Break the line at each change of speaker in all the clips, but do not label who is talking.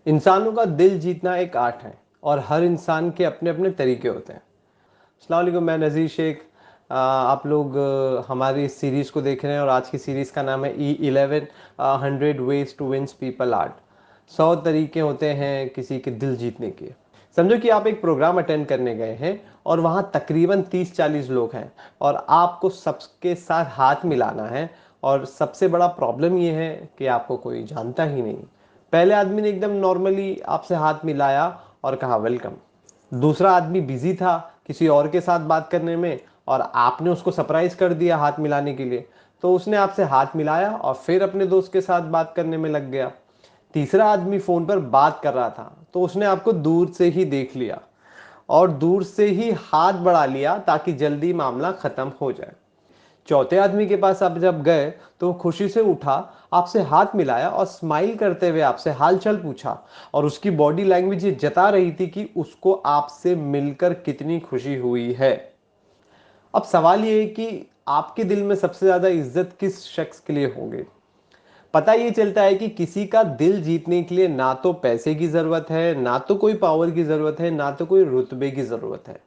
इंसानों का दिल जीतना एक आर्ट है और हर इंसान के अपने अपने तरीके होते हैं। अस्सलाम वालेकुम, मैं नज़ीर शेख। आप लोग हमारी इस सीरीज़ को देख रहे हैं और आज की सीरीज़ का नाम है E11 100 ways to wins people art. 100 तरीके होते हैं किसी के दिल जीतने के। समझो कि आप एक प्रोग्राम अटेंड करने गए हैं और वहाँ तकरीबन 30-40 लोग हैं और आपको सबके साथ हाथ मिलाना है। और सबसे बड़ा प्रॉब्लम ये है कि आपको कोई जानता ही नहीं। पहले आदमी ने एकदम नॉर्मली आपसे हाथ मिलाया और कहा वेलकम। दूसरा आदमी बिजी था किसी और के साथ बात करने में और आपने उसको सरप्राइज कर दिया हाथ मिलाने के लिए, तो उसने आपसे हाथ मिलाया और फिर अपने दोस्त के साथ बात करने में लग गया। तीसरा आदमी फोन पर बात कर रहा था तो उसने आपको दूर से ही देख लिया और दूर से ही हाथ बढ़ा लिया ताकि जल्दी मामला खत्म हो जाए। चौथे आदमी के पास आप जब गए तो वो खुशी से उठा, आपसे हाथ मिलाया और स्माइल करते हुए आपसे हालचाल पूछा और उसकी बॉडी लैंग्वेज ये जता रही थी कि उसको आपसे मिलकर कितनी खुशी हुई है। अब सवाल ये है कि आपके दिल में सबसे ज्यादा इज्जत किस शख्स के लिए होगी। पता ये चलता है कि किसी का दिल जीतने के लिए ना तो पैसे की जरूरत है, ना तो कोई पावर की जरूरत है, ना तो कोई रुतबे की जरूरत है।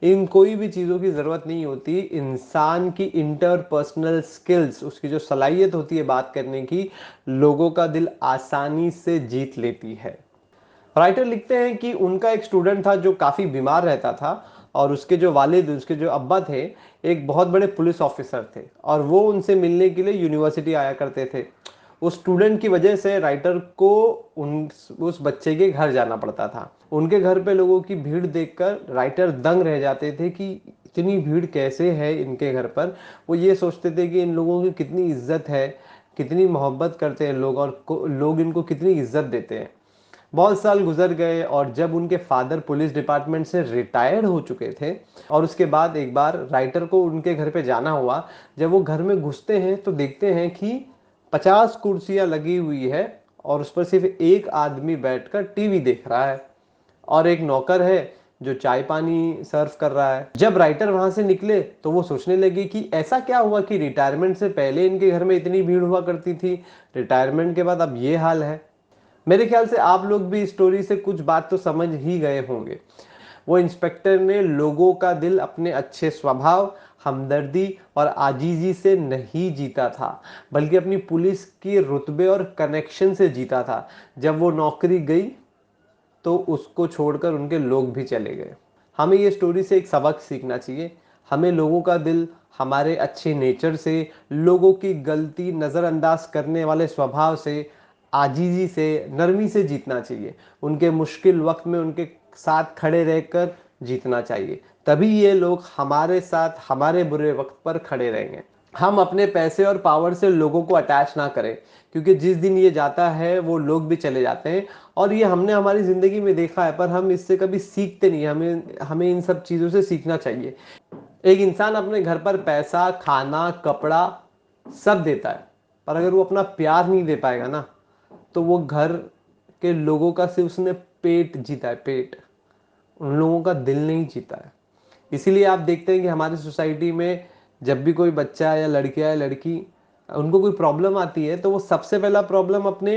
इन कोई भी चीजों की जरूरत नहीं होती। इंसान की इंटरपर्सनल स्किल्स, उसकी जो सलाहियत होती है बात करने की, लोगों का दिल आसानी से जीत लेती है। राइटर लिखते हैं कि उनका एक स्टूडेंट था जो काफी बीमार रहता था और उसके जो वालिद, उसके जो अब्बा थे, एक बहुत बड़े पुलिस ऑफिसर थे और वो उनसे मिलने के लिए यूनिवर्सिटी आया करते थे। उस स्टूडेंट की वजह से राइटर को उस बच्चे के घर जाना पड़ता था। उनके घर पे लोगों की भीड़ देखकर राइटर दंग रह जाते थे कि इतनी भीड़ कैसे है इनके घर पर। वो ये सोचते थे कि इन लोगों की कितनी इज्जत है, कितनी मोहब्बत करते हैं लोग और लोग इनको कितनी इज्जत देते हैं। बहुत साल गुजर गए और जब उनके फादर पुलिस डिपार्टमेंट से रिटायर्ड हो चुके थे और उसके बाद एक बार राइटर को उनके घर पे जाना हुआ। जब वो घर में घुसते हैं तो देखते हैं कि 50 कुर्सियां लगी हुई है और उस पर सिर्फ एक आदमी बैठकर टीवी देख रहा है और एक नौकर है जो चाय पानी सर्व कर रहा है। जब राइटर वहां से निकले तो वो सोचने लगे कि ऐसा क्या हुआ कि रिटायरमेंट से पहले इनके घर में इतनी भीड़ हुआ करती थी, रिटायरमेंट के बाद अब ये हाल है। मेरे ख्याल से आप लोग भी स्टोरी से कुछ बात तो समझ ही गए होंगे। वो इंस्पेक्टर ने लोगों का दिल अपने अच्छे स्वभाव, हमदर्दी और आजीजी से नहीं जीता था, बल्कि अपनी पुलिस की रुतबे और कनेक्शन से जीता था। जब वो नौकरी गई तो उसको छोड़कर उनके लोग भी चले गए। हमें ये स्टोरी से एक सबक सीखना चाहिए। हमें लोगों का दिल हमारे अच्छे नेचर से, लोगों की गलती नज़रअंदाज करने वाले स्वभाव से, आजीजी से, नरमी से जीतना चाहिए। उनके मुश्किल वक्त में उनके साथ खड़े रहकर जीतना चाहिए। तभी ये लोग हमारे साथ हमारे बुरे वक्त पर खड़े रहेंगे। हम अपने पैसे और पावर से लोगों को अटैच ना करें, क्योंकि जिस दिन ये जाता है वो लोग भी चले जाते हैं। और ये हमने हमारी जिंदगी में देखा है, पर हम इससे कभी सीखते नहीं। हमें हमें इन सब चीजों से सीखना चाहिए। एक इंसान अपने घर पर पैसा, खाना, कपड़ा सब देता है, पर अगर वो अपना प्यार नहीं दे पाएगा ना, तो वो घर के लोगों का सिर्फ उसने पेट जीता है, पेट। उन लोगों का दिल नहीं जीता है। इसीलिए आप देखते हैं कि हमारी सोसाइटी में जब भी कोई बच्चा या लड़किया या लड़की, उनको कोई प्रॉब्लम आती है तो वो सबसे पहला प्रॉब्लम अपने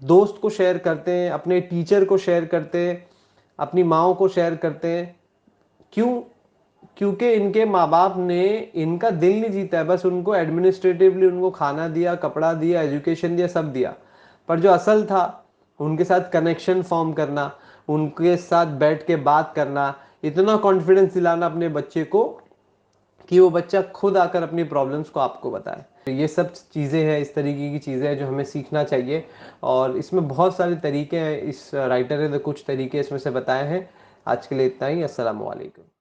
दोस्त को शेयर करते हैं, अपने टीचर को शेयर करते हैं, अपनी माओ को शेयर करते हैं। क्यों? क्योंकि इनके माँ बाप ने इनका दिल नहीं जीता है, बस उनको एडमिनिस्ट्रेटिवली उनको खाना दिया, कपड़ा दिया, एजुकेशन दिया, सब दिया। पर जो असल था, उनके साथ कनेक्शन फॉर्म करना, उनके साथ बैठ के बात करना, इतना कॉन्फिडेंस दिलाना अपने बच्चे को कि वो बच्चा खुद आकर अपनी प्रॉब्लम्स को आपको बताए। तो ये सब चीज़ें हैं, इस तरीके की चीज़ें हैं जो हमें सीखना चाहिए। और इसमें बहुत सारे तरीके हैं, इस राइटर ने तो कुछ तरीके इसमें से बताए हैं। आज के लिए इतना ही। अस्सलाम वालेकुम।